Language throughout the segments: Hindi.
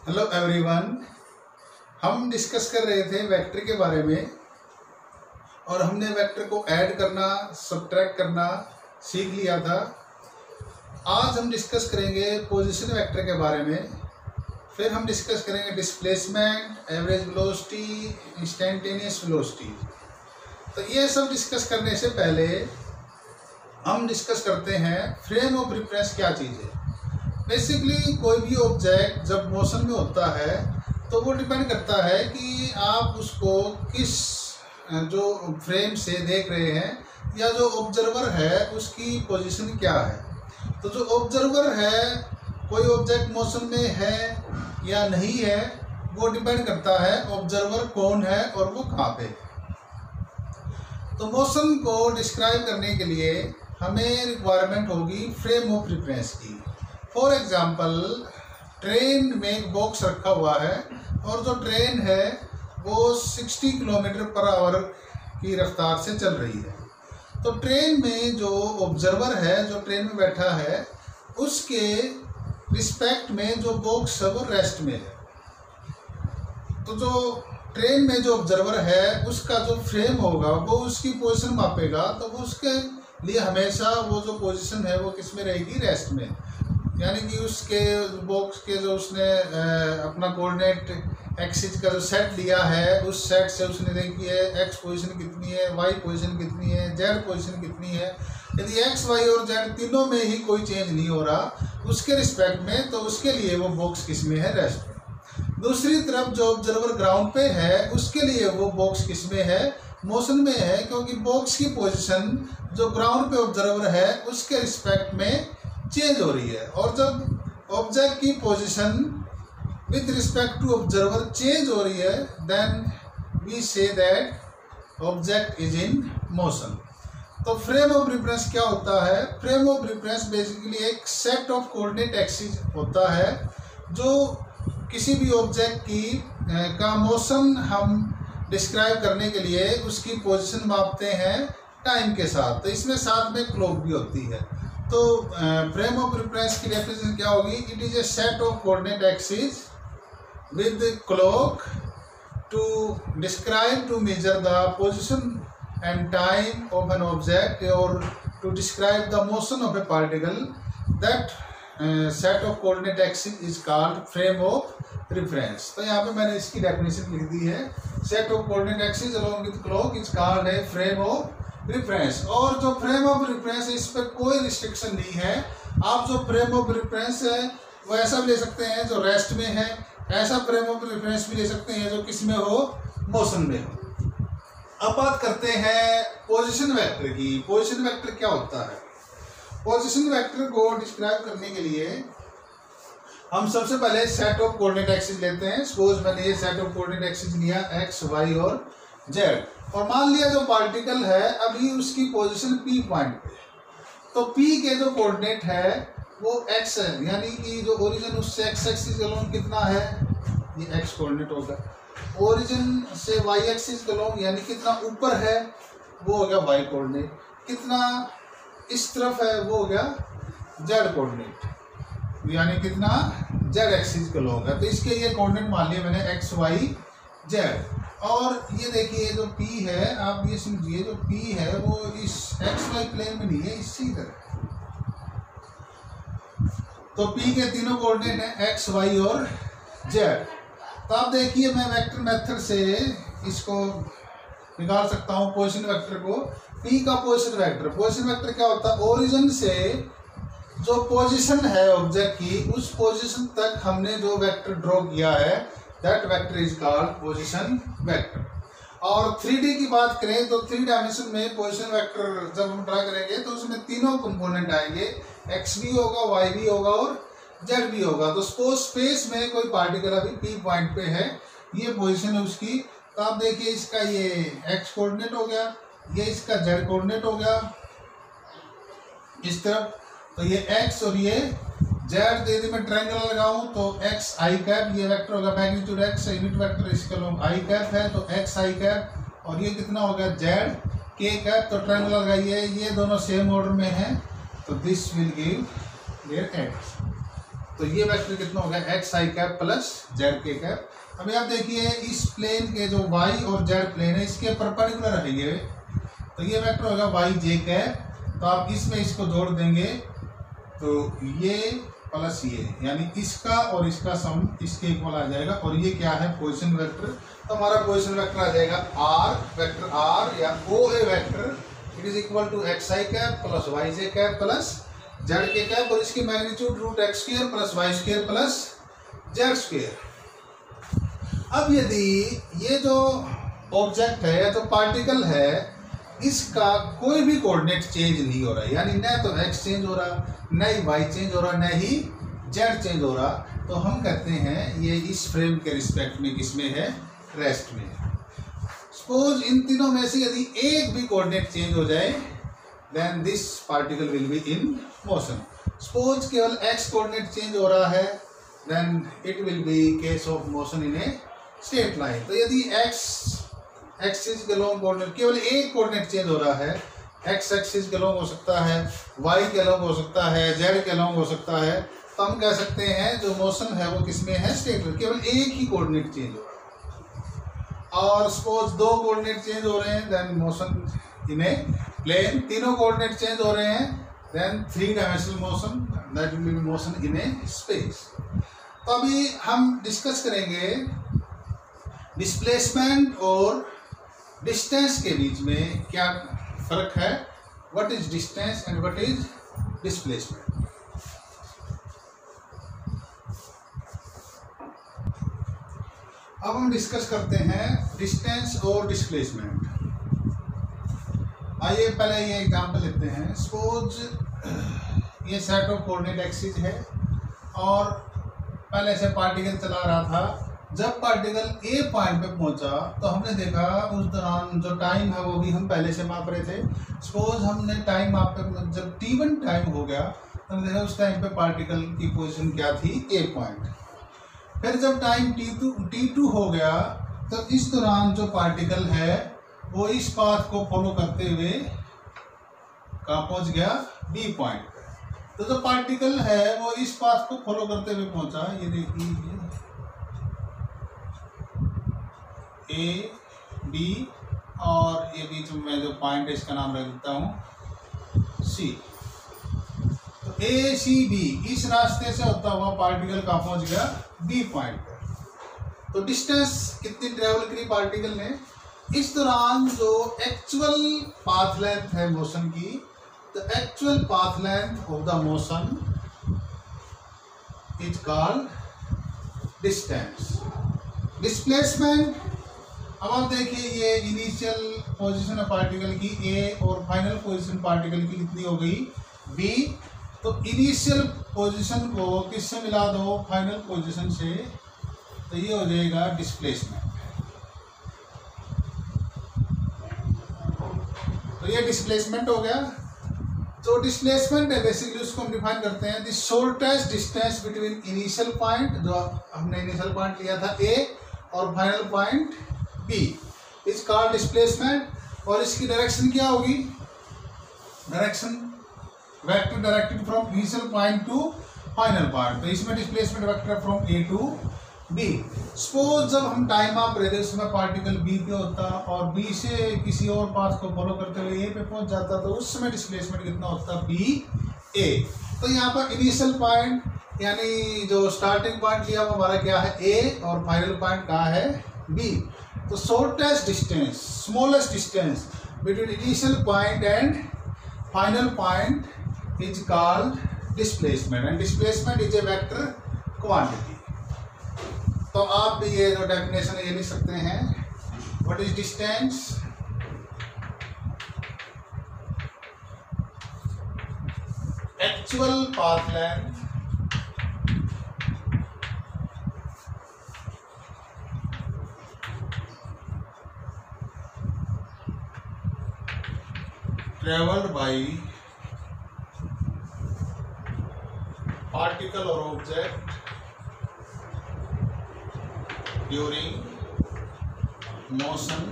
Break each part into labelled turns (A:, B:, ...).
A: Hello everyone. हम डिस्कस कर रहे थे वेक्टर के बारे में और हमने वेक्टर को ऐड करना, सब्ट्रैक्ट करना सीख लिया था। आज हम डिस्कस करेंगे पोजीशन वेक्टर के बारे में। फिर हम डिस्कस करेंगे displacement, average velocity, instantaneous velocity. तो ये सब डिस्कस करने से पहले हम डिस्कस करते हैं फ्रेम ऑफ रेफरेंस क्या चीज़ है। बेसिकली कोई भी ऑब्जेक्ट जब मोशन में होता है तो वो डिपेंड करता है कि आप उसको किस जो फ्रेम से देख रहे हैं या जो ऑब्जर्वर है उसकी पोजीशन क्या है। तो जो ऑब्जर्वर है, कोई ऑब्जेक्ट मोशन में है या नहीं है, वो डिपेंड करता है ऑब्जर्वर कौन है और वो कहाँ पे। तो मोशन को डिस्क्राइब करने के लिए हमें रिक्वायरमेंट होगी फ्रेम ऑफ रेफरेंस की। फॉर एग्जाम्पल, ट्रेन में एक बॉक्स रखा हुआ है और जो ट्रेन है वो 60 किलोमीटर पर आवर की रफ्तार से चल रही है। तो ट्रेन में जो ऑब्जर्वर है, जो ट्रेन में बैठा है, उसके रिस्पेक्ट में जो बॉक्स है वो रेस्ट में है। तो जो ट्रेन में जो ऑब्जर्वर है उसका जो फ्रेम होगा वो उसकी पोजीशन मापेगा। तो वो उसके लिए हमेशा वो जो पोजीशन है वो किस में रहेगी? रेस्ट में। यानी कि उसके बॉक्स के जो उसने अपना कोऑर्डिनेट एक्सिस का जो सेट लिया है, उस सेट से उसने देखी है एक्स पोजीशन कितनी है, वाई पोजीशन कितनी है, जेड पोजीशन कितनी है। यदि एक्स, वाई और जेड तीनों में ही कोई चेंज नहीं हो रहा उसके रिस्पेक्ट में, तो उसके लिए वो बॉक्स किस में है? रेस्ट में। दूसरी तरफ जो ऑब्जर्वर ग्राउंड पे है उसके लिए वो बॉक्स किस में है? मोशन में है, क्योंकि बॉक्स की पोजीशन जो ग्राउंड पे ऑब्जर्वर है उसके रिस्पेक्ट में चेंज हो रही है। और जब ऑब्जेक्ट की position with respect to observer change हो रही है, then we say that object is in motion. तो फ्रेम ऑफ रेफरेंस क्या होता है? फ्रेम ऑफ रेफरेंस बेसिकली एक सेट ऑफ कोऑर्डिनेट एक्सिस होता है जो किसी भी ऑब्जेक्ट की का मोशन हम डिस्क्राइब करने के लिए उसकी पोजीशन मापते हैं टाइम के साथ। तो इसमें साथ में क्लॉक भी होती है। तो फ्रेम ऑफ रेफरेंस की डेफिनेशन क्या होगी? It is a set of coordinate axis with clock to describe, to measure the position and time of an object और to describe the motion of a particle. That set of coordinate axis is called frame of reference. तो यहाँ पे मैंने इसकी डेफिनेशन लिख दी है। Set of coordinate axis along with clock is called a frame of reference. और जो फ्रेम ऑफ रेफरेंस है इस पर कोई रिस्ट्रिक्शन नहीं है। आप जो फ्रेम ऑफ रेफरेंस है वो ऐसा भी ले सकते हैं जो रेस्ट में है, ऐसा फ्रेम ऑफ रेफरेंस भी ले सकते हैं जो किस में हो? मोशन में हो। अब बात करते हैं पोजीशन वेक्टर की। पोजीशन वेक्टर क्या होता है? पोजीशन वेक्टर को डिस्क्राइब करने के लिए हम सबसे पहले सेट ऑफ कोऑर्डिनेट एक्सिस लेते हैं। सपोज मैंने ये सेट ऑफ कोऑर्डिनेट एक्सिस लिया एक्स, वाई और जेड, और मान लिया जो पार्टिकल है अभी उसकी पोजीशन पी पॉइंट पे। तो पी के जो कोऑर्डिनेट है वो एक्स है, यानी कि जो ओरिजिन उससे एक्स एक्सिस अलोंग कितना है? ये एक्स कोऑर्डिनेट होगा। ओरिजिन से वाई एक्सिस अलोंग यानी कितना ऊपर है वो हो गया वाई कोऑर्डिनेट। कितना इस तरफ है वो हो गया जेड कोऑर्डिनेट, यानी कितना जेड एक्सिस अलोंग है। तो इसके ये कोऑर्डिनेट मान लिया मैंने एक्स, वाई, जेड। और ये देखिए जो P है, आप ये समझिए जो P है वो इस एक्स वाई प्लेन में नहीं है, इसी तरह। तो P के तीनों कोऑर्डिनेट हैं एक्स, वाई और जेड। तो आप देखिए मैं वेक्टर मेथड से इसको निकाल सकता हूँ पोजीशन वेक्टर को। P का पोजीशन वेक्टर क्या होता है? ओरिजिन से जो पोजीशन है ऑब्जेक्ट की, उस पोजीशन तक हमने जो वेक्टर ड्रॉ किया है that vector is called position vector. और 3D की बात करें तो 3 डायमेंशन में पोजीशन वेक्टर जब हम ड्रा करेंगे तो उसमें तीनों कंपोनेंट आएंगे, एक्स भी होगा, वाई भी होगा और जेड भी होगा। तो सपोज स्पेस में कोई पार्टिकल अभी पी पॉइंट पे है, ये पोजीशन है उसकी। तो आप देखिए इसका ये एक्स कोऑर्डिनेट हो गया, ये इसका जेड कोऑर्डिनेट हो गया इस तरफ। तो ये एक्स और ये जेड। यदि मैं ट्रायंगल लगाऊं तो एक्स आई कैप, ये वेक्टर होगा मैग्नीट्यूड एक्स, यूनिट वेक्टर इसका लोग आई कैप है तो एक्स आई कैप, और ये कितना होगा जेड के कैप। तो ट्रायंगल लगाइए, ये दोनों सेम ऑर्डर में है तो this will give their x. तो ये वेक्टर कितना हो गया x I cap plus Z K cap. अभी आप देखिए इस प्लेन के जो वाई और जेड प्लेन है इसके परपेंडिकुलर रहेंगे, तो ये वेक्टर होगा वाई जे कैप। तो आप इसमें इसको जोड़ देंगे तो ये प्लस ये, यानी इसका और इसका सम इसके इक्वल आ जाएगा। और ये क्या है पोजीशन वेक्टर, तो हमारा पोजीशन वेक्टर आ जाएगा आर, वेक्टर आर या O A vector, it is equal to X I cap plus Y J cap plus Z K cap, और इसकी magnitude root X square plus Y square plus Z square. अब यदि ये जो ऑब्जेक्ट है या जो पार्टिकल है इसका कोई भी कोऑर्डिनेट चेंज नहीं हो रहा है, यानी न तो एक्स चेंज हो रहा, न ही वाई चेंज हो रहा, न ही जेड चेंज हो रहा, तो हम कहते हैं ये इस फ्रेम के रिस्पेक्ट में किसमें है, रेस्ट में। सपोज इन तीनों में से यदि एक भी कोऑर्डिनेट चेंज हो जाए then this particle will be in motion. Suppose केवल एक्स कोऑर्डिनेट चेंज हो रहा है then it will be case of motion in a straight line. तो यदि एक्स एक्सिस के लॉन्ग कोऑर्डिनेट केवल एक कोऑर्डिनेट चेंज हो रहा है, एक्स एक्सिस के लॉन्ग हो सकता है, वाई के लॉन्ग हो सकता है, जेड के लॉन्ग हो सकता है, तो हम कह सकते हैं जो मोशन है वो किसमें है, स्ट्रेट लाइन, केवल एक ही कोऑर्डिनेट चेंज हो रहा है। और सपोज दो कोऑर्डिनेट चेंज हो रहे हैं then motion in a plane, तीनों कोऑर्डिनेट चेंज हो रहे हैं then 3 dimensional motion, that will be motion in a space. तो अभी हम डिस्कस करेंगे डिस्प्लेसमेंट और डिस्टेंस के बीच में क्या फर्क है, what is distance and what is displacement. अब हम डिस्कस करते हैं डिस्टेंस और डिस्प्लेसमेंट। आइए पहले ये एग्जांपल लेते हैं। सपोज ये सेट ऑफ कोऑर्डिनेट एक्सिस है और पहले से पार्टिकल चला रहा था। जब पार्टिकल ए पॉइंट पे पहुंचा तो हमने देखा उस दौरान जो टाइम है वो भी हम पहले से माप रहे थे। सपोज हमने टाइम माप जब t1 टाइम हो गया तो हमने देखा उस टाइम पे पार्टिकल की पोजीशन क्या थी, ए पॉइंट। फिर जब टाइम t2 हो गया तो इस दौरान जो पार्टिकल है वो इस पाथ को फॉलो करते हुए कहाँ पहुंच गया, बी पॉइंट पे। तो जो पार्टिकल है वो इस पाथ को फॉलो करते हुए पहुंचा, ये देखिए ए बी, और ये बीच में जो पॉइंट है इसका नाम रख देता हूँ सी। तो ए सी बी इस रास्ते से होता हुआ पार्टिकल कहाँ पहुंच गया, बी पॉइंट पर। तो डिस्टेंस कितनी ट्रेवल करी पार्टिकल ने इस दौरान, जो एक्चुअल पाथ लेंथ है मोशन की, the actual path length of the motion is called distance. Displacement, अब आप देखिए ये इनिशियल पोजीशन है पार्टिकल की ए और फाइनल पोजीशन पार्टिकल की कितनी हो गई, बी। तो इनिशियल पोजीशन को किससे मिला दो, फाइनल पोजीशन से, तो ये हो जाएगा डिस्प्लेसमेंट। तो ये डिस्प्लेसमेंट हो गया। तो डिस्प्लेसमेंट है बेसिकली उसको हम डिफाइन करते हैं the shortest distance between initial point, जो हमने इनिशियल पॉइंट लिया था ए, और final point B, is called displacement. और इसकी डायरेक्शन क्या होगी, direction vector directed from initial point to final point. तो इसमें displacement vector from A to B. Suppose जब हम टाइम आप रहे थे उसमें पार्टिकल बी पे होता और बी से किसी और पाथ को फॉलो करते हुए ए पे पहुंच जाता, तो उस समय डिस्प्लेसमेंट कितना होता, बी ए। तो यहाँ पर इनिशियल पॉइंट यानी जो स्टार्टिंग पॉइंट लिया वो हमारा क्या है, ए, और फाइनल पॉइंट कहाँ है, बी। तो shortest distance, smallest distance between initial point and final point is called displacement, and displacement is a vector quantity. तो आप भी ये जो डेफिनेशन ये लिख सकते हैं, what is distance, actual path length traveled by particle or object during motion,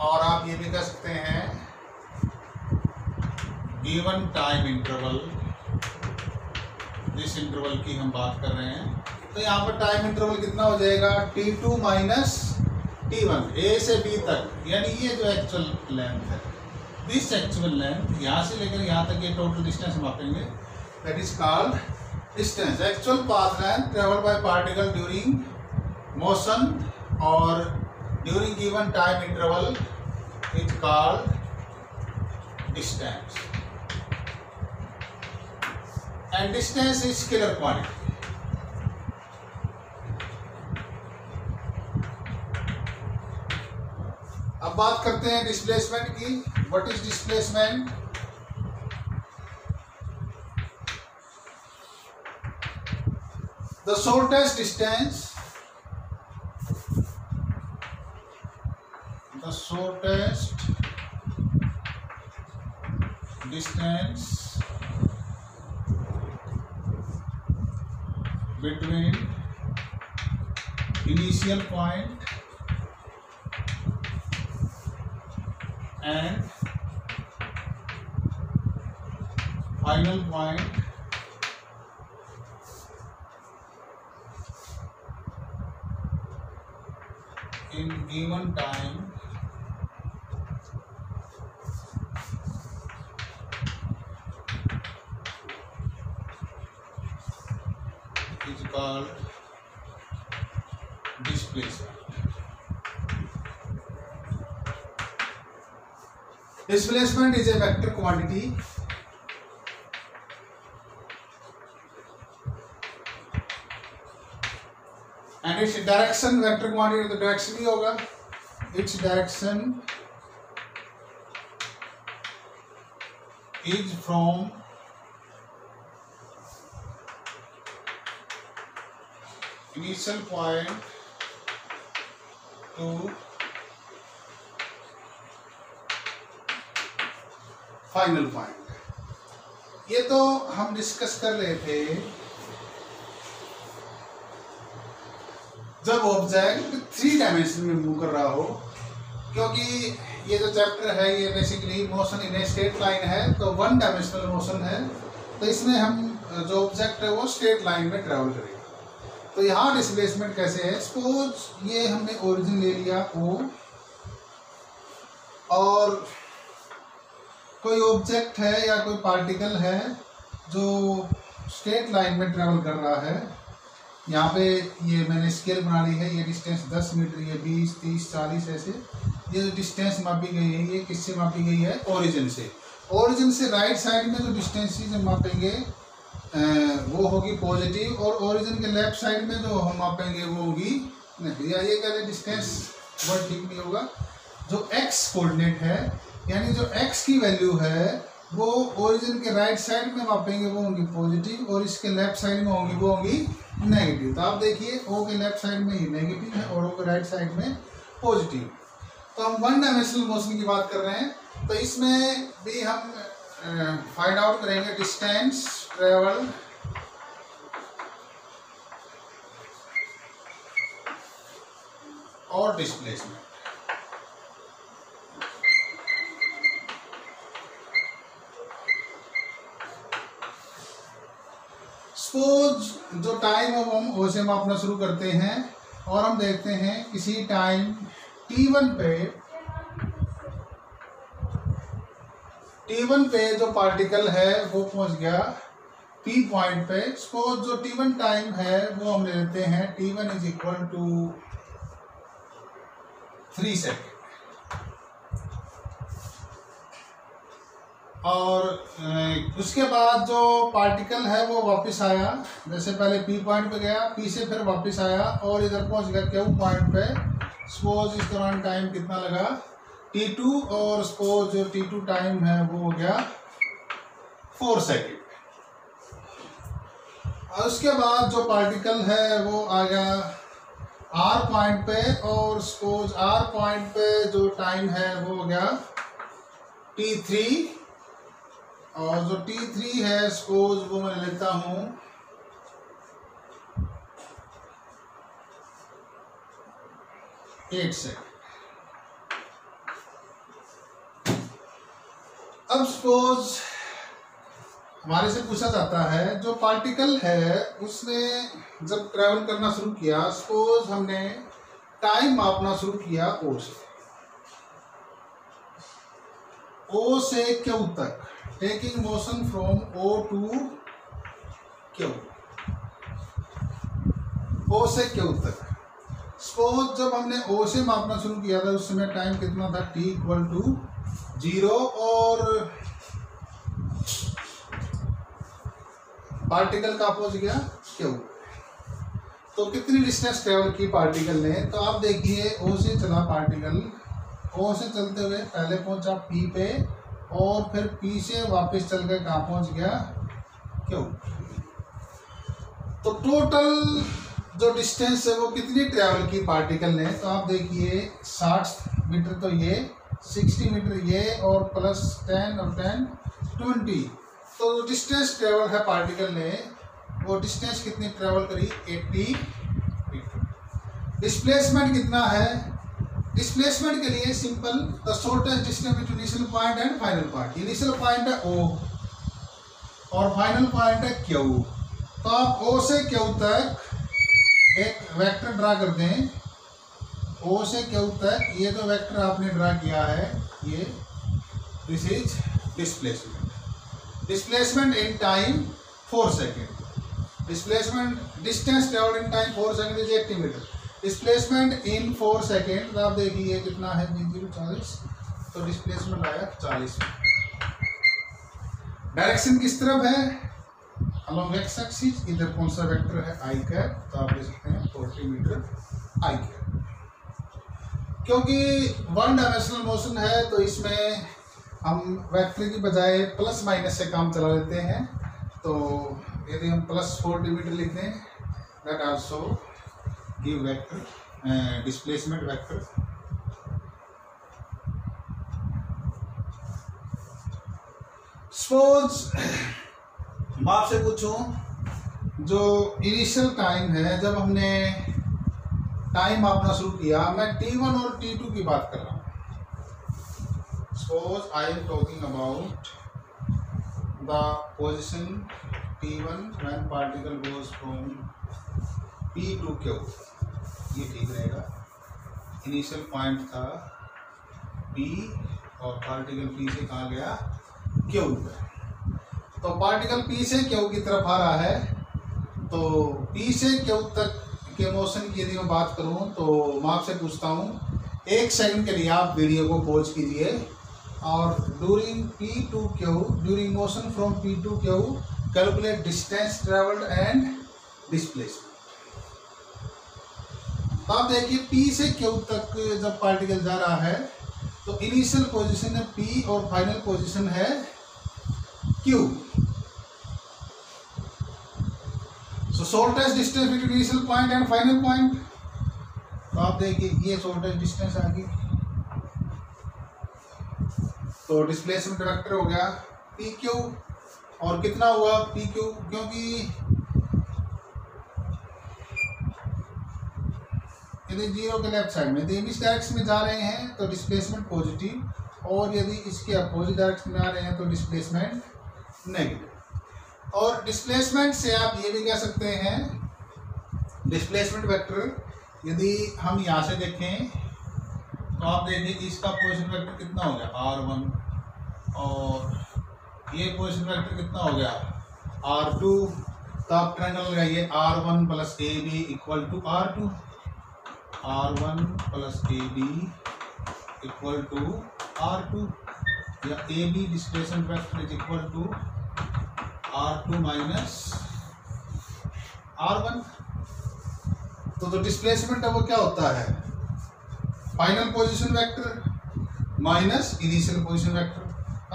A: और आप ये भी कह सकते हैं given time interval इंटरवल की हम बात कर रहे हैं, तो यहाँ पर टाइम इंटरवल कितना हो जाएगा, T2 माइनस T1 ए से बी तक, यानी ये जो एक्चुअल लेंथ है, दिस एक्चुअल लेंथ यहाँ से लेकर यहाँ तक ये टोटल डिस्टेंस मापेंगे, that is called distance. Actual path length travel by particle during motion और during given time interval is called distance, and distance is scalar quantity. अब बात करते हैं डिस्प्लेसमेंट की। What is displacement? The shortest distance, the shortest distance between initial point and final point in given time is called displacement. Displacement is a vector quantity and its direction vector quantity, तो direction ही होगा, its direction is from initial point to final point. ये तो हम डिस्कस कर रहे थे जब ऑब्जेक्ट 3 डायमेंशन में मूव कर रहा हो, क्योंकि ये जो चैप्टर है ये basically motion in a straight line है, तो 1 डायमेंशनल मोशन है, तो इसमें हम जो ऑब्जेक्ट है वो स्ट्रेट लाइन में ट्रेवल करेगा। तो यहाँ डिस्प्लेसमेंट कैसे है? सपोज ये हमने ओरिजिन ले लिया O और कोई ऑब्जेक्ट है या कोई पार्टिकल है जो स्ट्रेट लाइन में ट्रेवल कर रहा है। यहाँ पे ये मैंने स्केल बना ली है, ये डिस्टेंस 10 मीटर, ये 20, 30, 40 ऐसे ये जो डिस्टेंस मापी गई है ये किससे मापी गई है? ओरिजिन से। ओरिजिन से राइट साइड में जो डिस्टेंस हम मापेंगे वो होगी पॉजिटिव, और ओरिजिन के लेफ्ट साइड में जो हम मापेंगे वो होगी नेगेटिव। या ये कहते हैं डिस्टेंस वर्ड ठीक नहीं होगा, जो एक्स कोऑर्डिनेट है यानी जो एक्स की वैल्यू है वो ओरिजिन के राइट साइड में मापेंगे वो होंगी पॉजिटिव, और इसके लेफ्ट साइड में होंगी वो होंगी नेगेटिव। तो आप देखिए ओ के लेफ्ट साइड में ये नेगेटिव है और ओ के राइट साइड में पॉजिटिव। तो हम 1 डायमेंशनल मोशन की बात कर रहे हैं, तो इसमें भी हम फाइंड आउट करेंगे डिस्टेंस ट्रेवल और डिस्प्लेसमेंट। सपोज जो टाइम अब हम ओ से मापना शुरू करते हैं और हम देखते हैं किसी टाइम T1 पे जो पार्टिकल है वो पहुंच गया P पॉइंट पे। सपोज जो T1 टाइम है वो हम ले लेते हैं T1 is equal to 3 second, और उसके बाद जो पार्टिकल है वो वापस आया, जैसे पहले P पॉइंट पे गया, P से फिर वापस आया और इधर पहुंच गया Q पॉइंट पे। सपोज इस दौरान टाइम कितना लगा T2, और सपोज जो T2 टाइम है वो हो गया 4 सेकेंड। और उसके बाद जो पार्टिकल है वो आ गया R पॉइंट पे, और सपोज R पॉइंट पे जो टाइम है वो हो गया T3, और जो T3 है सपोज वो मैं लेता हूं 8 सेकेंड। अब सपोज हमारे से पूछा जाता है जो पार्टिकल है उसने जब ट्रैवल करना शुरू किया, सपोज हमने टाइम मापना शुरू किया ओ से क्यू तक, taking motion from O to Q, O से क्यू तक। सपोज जब हमने ओ से मापना शुरू किया था उस समय टाइम कितना था, t इक्वल टू 0, और पार्टिकल कहाँ पहुंच गया, क्यू। तो कितनी डिस्टेंस ट्रेवल की पार्टिकल ने, तो आप देखिए ओ से चला पार्टिकल, ओ से चलते हुए पहले पहुंचा पी पे और फिर पी से वापस चल के कहाँ पहुंच गया, क्यू। तो टोटल जो डिस्टेंस है वो कितनी ट्रेवल की पार्टिकल ने, तो आप देखिए 60 मीटर तो ये, 60 मीटर ये, और प्लस 10 और 10 20। तो जो डिस्टेंस ट्रेवल है पार्टिकल ने, वो डिस्टेंस कितनी ट्रेवल करी, 80 मीटर। डिस्प्लेसमेंट कितना है, डिस्प्लेसमेंट के लिए simple, the shortest distance between initial point and final point. Initial point है ओ और फाइनल पॉइंट है क्यू। तो आप ओ से क्यू तक एक वेक्टर ड्रा कर दें, ओ से क्यू तक। ये जो वेक्टर आपने ड्रा किया है ये, this is displacement. Displacement in time 4 second. Displacement distance travelled in time 4 second is 80 metre. Displacement in 4 second, तो आप देखिए कितना है, 40, तो डिस्प्लेसमेंट आया 40 मीटर। डायरेक्शन किस तरफ है, अलोंग एक्स एक्सिस। इधर कौन सा वेक्टर है, आई कैप, तो आप ले सकते हैं 40 मीटर आई कैप। क्योंकि वन डायमेंशनल मोशन है तो इसमें हम वेक्टर की बजाय प्लस माइनस से काम चला लेते हैं। तो यदि हम प्लस 40 मीटर लिख दें, that also give vector displacement vector. Suppose मैं आपसे पूछूं, जो इनिशियल टाइम है जब हमने टाइम मापना शुरू किया, मैं t1 और t2 की बात कर रहा हूं। Suppose I am talking about the position T1 when particle goes from P to Q। ये ठीक रहेगा। इनिशियल पॉइंट था P और पार्टिकल P से कहाँ गया, Q पे। तो पार्टिकल P से Q की तरफ आ रहा है, तो P से Q तक के मोशन की यदि मैं बात करूँ तो मैं आपसे पूछता हूँ, 1 सेकंड के लिए आप वीडियो को पॉज कीजिए और during P to Q, during motion from P to Q, calculate distance travelled and displacement. तो आप देखिए P से Q तक जब पार्टिकल जा रहा है तो इनिशियल पोजीशन है P और फाइनल पोजीशन है Q। So shortest distance between initial point and final point, तो आप देखिए ये शॉर्टेस्ट डिस्टेंस आ गई। तो डिस्प्लेसमेंट वेक्टर हो गया PQ, और कितना हुआ PQ, क्योंकि यदि 0 के लेफ्ट साइड में, यदि इस डायरेक्शन में जा रहे हैं तो डिस्प्लेसमेंट पॉजिटिव, और यदि इसके अपोजिट डायरेक्शन में आ रहे हैं तो डिस्प्लेसमेंट नेगेटिव। और डिस्प्लेसमेंट से आप ये भी कह सकते हैं, डिस्प्लेसमेंट वेक्टर यदि हम यहाँ से देखें तो आप देखिए इसका पोजीशन वेक्टर कितना हो गया R1, और ये पोजीशन वेक्टर कितना हो गया R2। तो आप ट्रायंगल लगाइए, R1 plus AB equal to R2, R1 plus AB equal to R2, या AB displacement vector is equal to R2 minus R1। तो डिस्प्लेसमेंट है वो क्या होता है, final position vector minus initial position vector.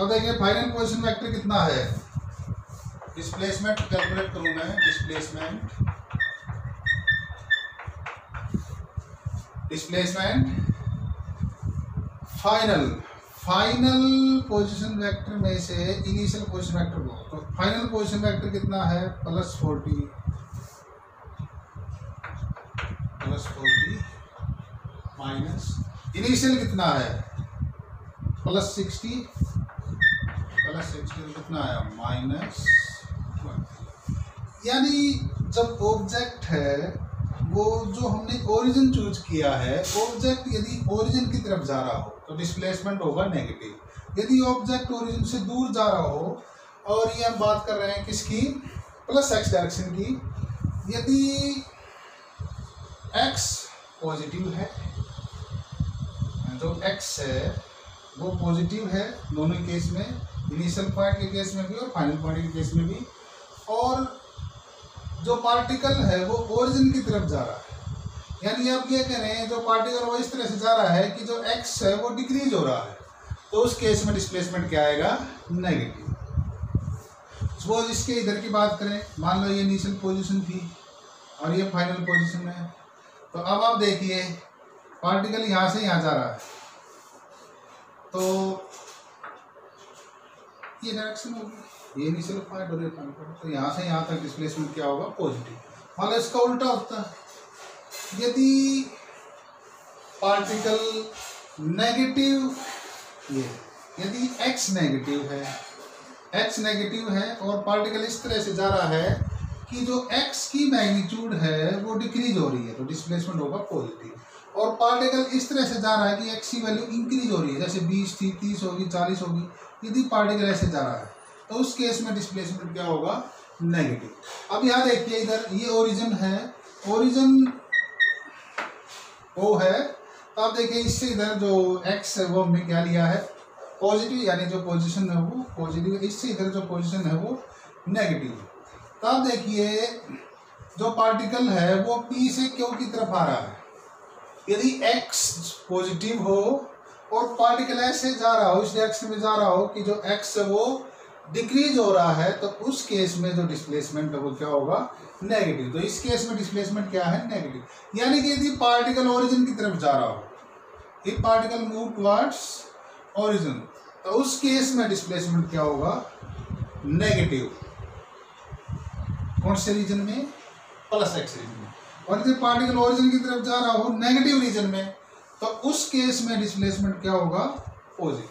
A: अब देखिए फाइनल पोजीशन वेक्टर कितना है, डिस्प्लेसमेंट कैलकुलेट करूं मैं, डिस्प्लेसमेंट फाइनल पोजीशन वेक्टर में से इनिशियल पोजीशन वेक्टर को, तो फाइनल पोजीशन वेक्टर कितना है, प्लस 40 माइनस इनिशियल कितना है, प्लस 60 +60 कितना आया -20। यानी जब ऑब्जेक्ट है वो जो हमने ओरिजिन चूज किया है, ऑब्जेक्ट यदि ओरिजिन की तरफ जा रहा हो तो डिस्प्लेसमेंट होगा नेगेटिव। यदि ऑब्जेक्ट ओरिजिन से दूर जा रहा हो, और ये हम बात कर रहे हैं किसकी, +x डायरेक्शन की, यदि x पॉजिटिव है, जो x है वो पॉजिटिव है दोनों केस में, इनिशियल पॉइंट के केस में भी और फाइनल पॉइंट के केस में भी, और जो पार्टिकल है वो ओरिजिन की तरफ जा रहा है, यानी आप ये कह रहे हैं जो पार्टिकल वो इस तरह से जा रहा है कि जो x है वो डिक्रीज हो रहा है, तो उस केस में डिस्प्लेसमेंट क्या आएगा, नेगेटिव। सपोज इसके इधर की बात करें, मान लो ये इनिशियल पोजीशन थी और ये फाइनल पोजीशन है, तो अब आप देखिए पार्टिकल यहाँ से यहाँ जा रहा है, तो ये डायरेक्शन होगी, ये इनिशियल पॉइंट और ये फाइनल पॉइंट, तो यहाँ से यहाँ तक डिस्प्लेसमेंट क्या होगा, पॉजिटिव। मान लो इसका उल्टा होता है, यदि पार्टिकल नेगेटिव, ये यदि x नेगेटिव है और पार्टिकल इस तरह से जा रहा है कि जो x की मैग्नीट्यूड है वो डिक्रीज हो रही है, तो डिस्प्लेसमेंट होगा पॉजिटिव। और पार्टिकल इस तरह से जा रहा है कि x की वैल्यू इंक्रीज हो रही है, जैसे 20 थी 30 होगी 40 होगी, यदि पार्टिकल ऐसे जा रहा है तो उस केस में डिस्प्लेसमेंट क्या होगा, नेगेटिव। अब यहाँ देखिए इधर ये ओरिजिन है, ओरिजिन O है, तो आप देखिए इससे इधर जो x है वो हमने क्या लिया है, पॉजिटिव, यानी जो पोजीशन है वो पॉजिटिव, इससे इधर जो पोजीशन है वो नेगेटिव। तो आप देखिए जो पार्टिकल है वो P से Q की तरफ आ रहा है, यदि x पॉजिटिव हो और पार्टिकल ऐसे जा रहा हो, इस डायरेक्शन में जा रहा हो कि जो x है वो डिक्रीज हो रहा है, तो उस केस में जो डिस्प्लेसमेंट है वो क्या होगा, नेगेटिव। तो इस केस में डिस्प्लेसमेंट क्या है, नेगेटिव। यानी कि यदि पार्टिकल ओरिजिन की तरफ जा रहा हो, if particle move towards origin, तो उस केस में डिस्प्लेसमेंट क्या होगा, नेगेटिव। कौन से रीजन में, +x रीजन में। और यदि पार्टिकल ओरिजिन की तरफ जा रहा हो नेगेटिव रीजन में, तो उस केस में डिस्प्लेसमेंट क्या होगा, पॉजिटिव।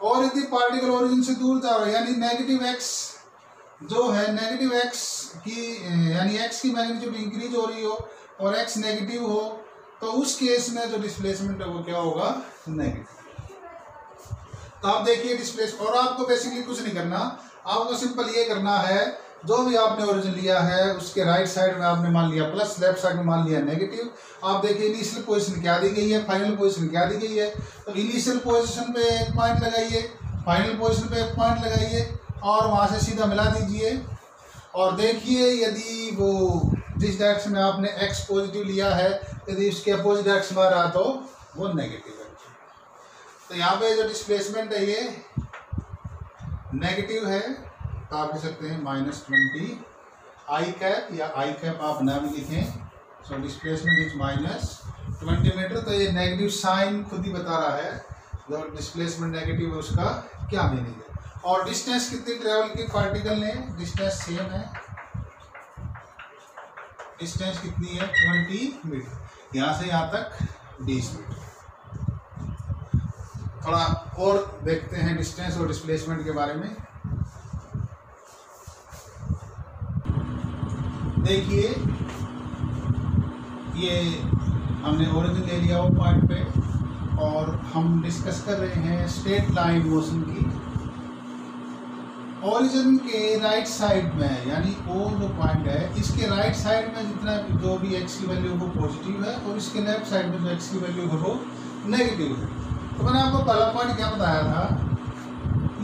A: और यदि पार्टिकल ओरिजिन से दूर जा रहा है, यानी नेगेटिव x जो है, नेगेटिव x की, यानी x की मैग्नीट्यूड इंक्रीज हो रही हो और x नेगेटिव हो, तो उस केस में जो डिस्प्लेसमेंट है वो क्या होगा, नेगेटिव। तो आप देखिए डिस्प्लेसमेंट, और आपको बेसिकली कुछ नहीं करना, आपको सिंपल ये करना है, जो भी आपने ओरिजिन लिया है उसके राइट साइड में आपने मान लिया प्लस, लेफ्ट साइड में मान लिया नेगेटिव। आप देखिए इनिशियल पोजीशन क्या दी गई है, फाइनल पोजीशन क्या दी गई है, तो इनिशियल पोजीशन पे एक पॉइंट लगाइए, फाइनल पोजीशन पे एक पॉइंट लगाइए और वहाँ से सीधा मिला दीजिए, और देखिए यदि वो जिस डायरेक्शन में आपने x पॉजिटिव लिया है, यदि उसके अपोजिट डायरेक्शन में आ रहा तो वो नेगेटिव है। तो यहाँ पे जो डिस्प्लेसमेंट है ये नेगेटिव है, तो आप लिख सकते हैं -20 i कैप, या i कैप आप ना भी लिखें। So displacement is -20 metre. तो ये नेगेटिव साइन खुद ही बता रहा है, जो डिस्प्लेसमेंट नेगेटिव है उसका क्या मीनिंग है। और डिस्टेंस कितनी ट्रेवल की पार्टिकल ने, डिस्टेंस सेम है, डिस्टेंस कितनी है 20 मीटर, यहाँ से यहाँ तक 20 मीटर। थोड़ा और देखते हैं डिस्टेंस और डिस्प्लेसमेंट के बारे में। देखिए ये हमने ओरिजिन ले लिया वो पॉइंट पे, और हम डिस्कस कर रहे हैं स्ट्रेट लाइन मोशन की। ओरिजिन के राइट साइड में, यानी ओ जो पॉइंट है इसके राइट साइड में जितना जो भी x की वैल्यू वो पॉजिटिव है, और इसके लेफ्ट साइड में जो x की वैल्यू है वो नेगेटिव है। तो मैंने आपको पहला पॉइंट क्या बताया था,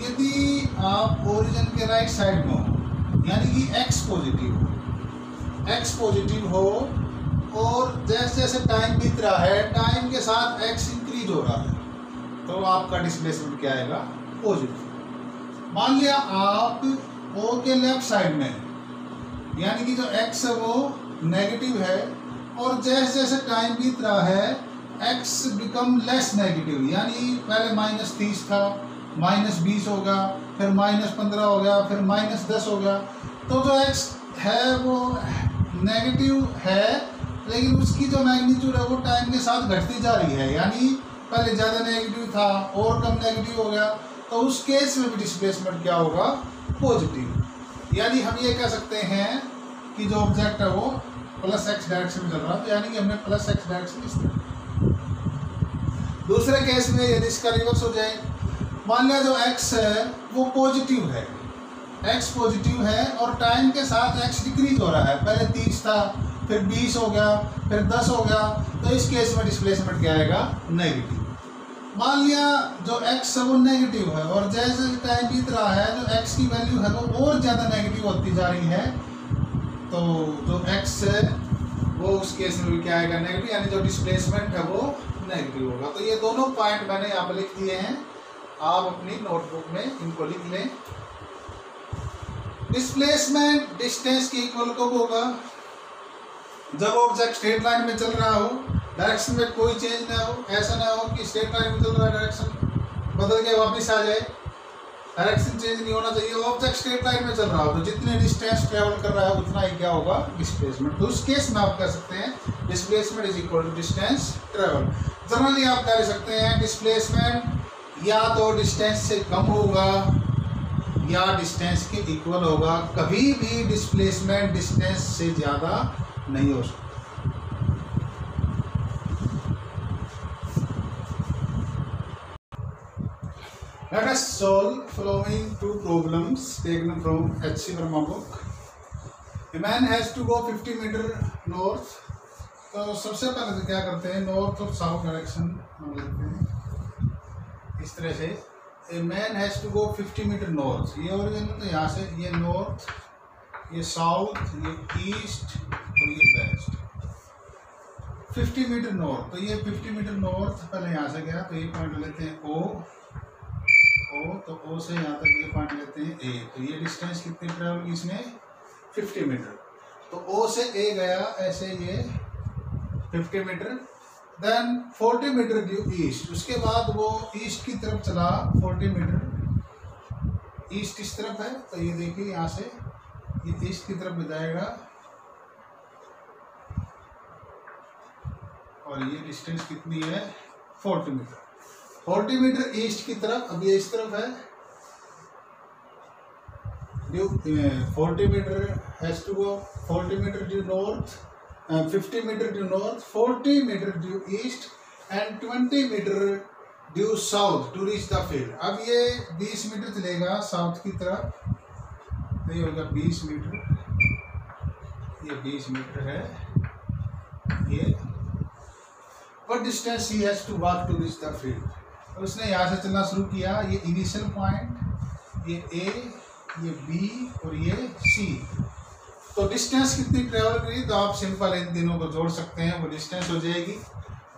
A: यदि आप ओरिजिन के राइट साइड में हो, यानी कि x पॉजिटिव हो और जैसे जैसे टाइम बीत रहा है, टाइम के साथ x इंक्रीज हो रहा है, तो आपका डिस्प्लेसमेंट क्या आएगा, पॉजिटिव। मान लिया आप O के लेफ्ट साइड में, यानी कि जो x है वो नेगेटिव है, और जैसे जैसे टाइम बीत रहा है x बिकम लेस नेगेटिव, यानी पहले -30 था, -20 होगा, फिर -15 हो गया, फिर -10 हो गया। तो जो x है वो नेगेटिव है, लेकिन उसकी जो मैग्नीट्यूड है वो टाइम के साथ घटती जा रही है, यानी पहले ज़्यादा नेगेटिव था और कम नेगेटिव हो गया, तो उस केस में भी डिस्प्लेसमेंट क्या होगा, पॉजिटिव। यानी हम ये कह सकते हैं कि जो ऑब्जेक्ट है वो प्लस एक्स डायरेक्शन में चल रहा है, तो यानी कि हमने प्लस एक्स डायरेक्शन इस्तेमाल। दूसरे केस में यदि इसका रिवर्स हो जाए, मान लिया जो एक्स है वो पॉजिटिव है, एक्स पॉजिटिव है और टाइम के साथ एक्स डिक्रीज हो रहा है, पहले 30 था, फिर 20 हो गया, फिर 10 हो गया, तो इस केस में डिस्प्लेसमेंट क्या आएगा, नेगेटिव। मान लिया जो x है वो नेगेटिव है और जैसे टाइम बीत रहा है जो x की वैल्यू है वो और ज़्यादा नेगेटिव होती जा रही है, तो जो x है वो उस केस में भी क्या आएगा, नेगेटिव, यानी जो डिस्प्लेसमेंट है वो नेगेटिव होगा। तो ये दोनों पॉइंट मैंने यहाँ पर लिख दिए हैं, आप अपनी नोटबुक में इनको लिख लें। डिस्प्लेसमेंट डिस्टेंस के इक्वल कब होगा, जब ऑब्जेक्ट स्ट्रेट लाइन में चल रहा हो, डायरेक्शन में कोई चेंज ना हो। ऐसा ना हो कि स्ट्रेट लाइन में चल रहा है, डायरेक्शन बदल के वापस आ जाए, डायरेक्शन चेंज नहीं होना चाहिए। ऑब्जेक्ट स्ट्रेट लाइन में चल रहा हो तो जितने डिस्टेंस ट्रेवल कर रहा है उतना ही क्या होगा, डिस्प्लेसमेंट। तो उस केस में आप कह सकते हैं displacement is equal to distance travel. Generally आप कह सकते हैं डिस्प्लेसमेंट या तो डिस्टेंस से कम होगा या डिस्टेंस के इक्वल होगा, कभी भी डिस्प्लेसमेंट डिस्टेंस से ज़्यादा नहीं हो सकता। Let us solve following two problems taken from H.C. Verma book. A man has to go 50 meter north. तो सबसे पहले तो क्या करते हैं, नॉर्थ और साउथ डायरेक्शन हम लेते हैं इस तरह से। A man has to go 50 metre north, ये ओरिजिन तो यहाँ से, ये नॉर्थ, ये साउथ, ये ईस्ट और ये वेस्ट। 50 मीटर नॉर्थ, तो ये 50 मीटर नॉर्थ पहले यहाँ से गया, तो ये पॉइंट लेते हैं O, तो O से यहाँ तक ये पॉइंट लेते हैं A। तो ये डिस्टेंस कितनी ट्रेवल की इसने, 50 मीटर। तो O से A गया ऐसे ये 50 metre, then 40 metre due east, उसके बाद वो ईस्ट की तरफ चला 40 मीटर, ईस्ट इस तरफ है, तो ये देखिए यहाँ से ये ईस्ट की तरफ जाएगा और ये डिस्टेंस कितनी है, 40 मीटर। 40 मीटर ईस्ट की तरफ, अब ये इस तरफ है, due 40 metre has to go 40 metre due north, 50 metre due north, 40 metre due east and 20 metre due south to reach the field. अब ये 20 मीटर चलेगा साउथ की तरफ, तो ये होगा 20 मीटर, ये 20 मीटर है ये। What distance he has to walk to reach the field? तो उसने यहाँ से चलना शुरू किया, ये इनिशियल पॉइंट, ये A, ये B और ये C। तो डिस्टेंस कितनी ट्रेवल करी, तो आप सिंपल इन तीनों को जोड़ सकते हैं, वो डिस्टेंस हो जाएगी।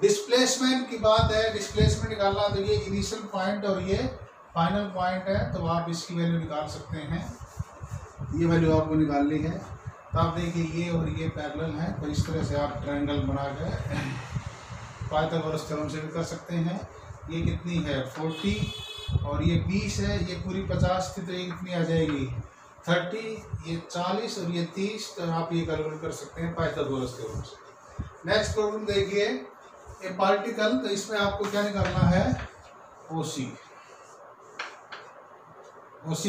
A: डिस्प्लेसमेंट की बात है, डिस्प्लेसमेंट निकालना, तो ये इनिशियल पॉइंट और ये फाइनल पॉइंट है, तो आप इसकी वैल्यू निकाल सकते हैं। ये वैल्यू आपको निकालनी है, तो आप देखिए ये और ये पैरेलल है, तो इस तरह से आप ट्रायंगल बना कर पाइथागोरस थ्योरम से भी कर सकते हैं। ये कितनी है 40 और ये 20 है, ये पूरी 50 थी, तो ये कितनी आ जाएगी 30, ये 40 और ये 30, तो आप ये कैलकुलेट कर सकते हैं पाइथागोरस थ्योरम से। नेक्स्ट प्रॉब्लम देखिए, ए पार्टिकल, तो इसमें आपको क्या निकालना है, OC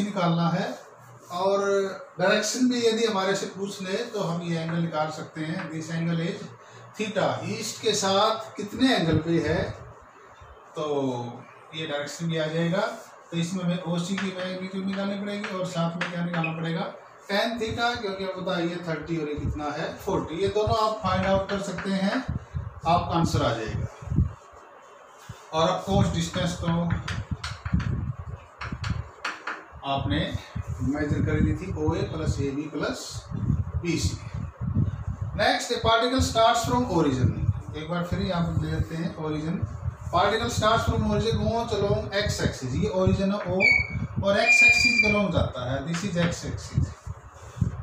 A: निकालना है। और डायरेक्शन भी यदि हमारे से पूछ ले तो हम ये एंगल निकाल सकते हैं, this angle is theta, east के साथ कितने एंगल पे है, तो ये डायरेक्शन भी आ जाएगा। तो इसमें हमें OC की वैल्यू निकालनी पड़ेगी और साथ में क्या निकालना पड़ेगा, tan थीटा, क्योंकि पता है ये 30 और ये कितना है 40, ये दोनों आप फाइंड आउट कर सकते हैं, आपका आंसर आ जाएगा। और ऑफ कोर्स डिस्टेंस तो आपने मेजर कर ली थी, OA plus AB plus BC। Next, a particle starts from origin, एक बार फिर यहाँ पर ले लेते हैं origin. Particle starts from origin goes along x axis, ये ओरिजिन है O और एक्स एक्सिस के अलोंग जाता है, this is x axis,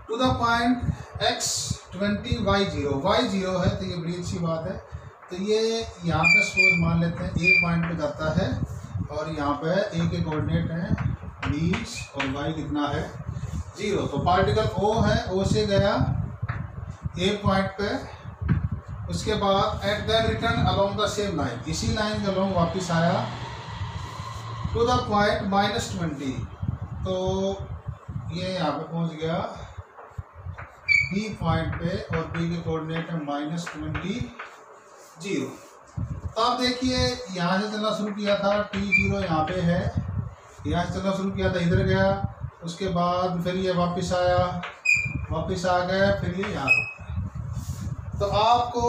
A: to the point x20 y0 है, तो ये बड़ी अच्छी बात है। तो ये यहाँ पे सपोज मान लेते हैं A पॉइंट पे जाता है और यहाँ पे A के कोऑर्डिनेट है 20 और y कितना है 0, तो पार्टिकल O है, O से गया A पॉइंट पे, उसके बाद at the return along the same line, इसी लाइन के अलोंग वापस आया टू द पॉइंट -20। तो ये यहाँ पे पहुँच गया बी पॉइंट पे और बी के कोऑर्डिनेट है -20 0। तो आप देखिए यहाँ से चलना शुरू किया था, t0 यहाँ पे है, यहाँ से चलना शुरू किया था, इधर गया, उसके बाद फिर ये वापस आया, वापस आ गया, फिर ये यहाँ। तो आपको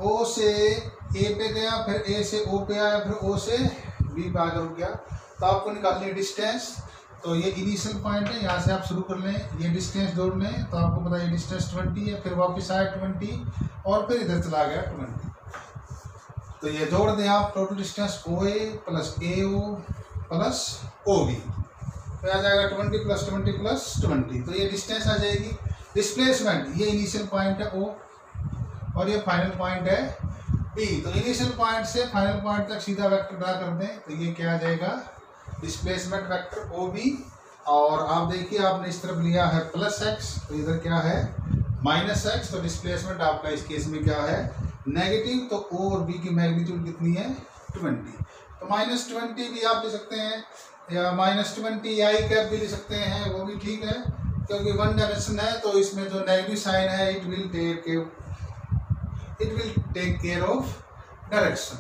A: O से A पे गया, फिर A से O पे आया, फिर O से B पे आकर रुक गया। तो आपको निकालनी है डिस्टेंस। तो ये इनिशियल पॉइंट है, यहाँ से आप शुरू कर लें, ये डिस्टेंस जोड़ लें। तो आपको पता है ये डिस्टेंस 20 है, फिर वापस आया 20 और फिर इधर चला गया 20। तो ये जोड़ दें आप, total distance OA plus AO plus OB, तो आ जाएगा 20 प्लस 20 प्लस 20। तो ये डिस्टेंस आ जाएगी। डिस्प्लेसमेंट, ये इनिशियल पॉइंट है O और ये फाइनल पॉइंट है B। तो इनिशियल पॉइंट से फाइनल पॉइंट तक सीधा वेक्टर ड्रा कर दें, तो ये क्या आ जाएगा, डिस्प्लेसमेंट वेक्टर OB। और आप देखिए आपने इस तरफ लिया है +x, तो इधर क्या है -x। तो डिस्प्लेसमेंट आपका इस केस में क्या है, नेगेटिव। तो O और B की मैग्नीट्यूड कितनी है, 20। तो -20 भी आप ले सकते हैं, या -20 I कैप भी ले सकते हैं, वो भी ठीक है, क्योंकि वन डायरेक्शन है। तो इसमें जो नेगेटिव साइन है it will take care of direction.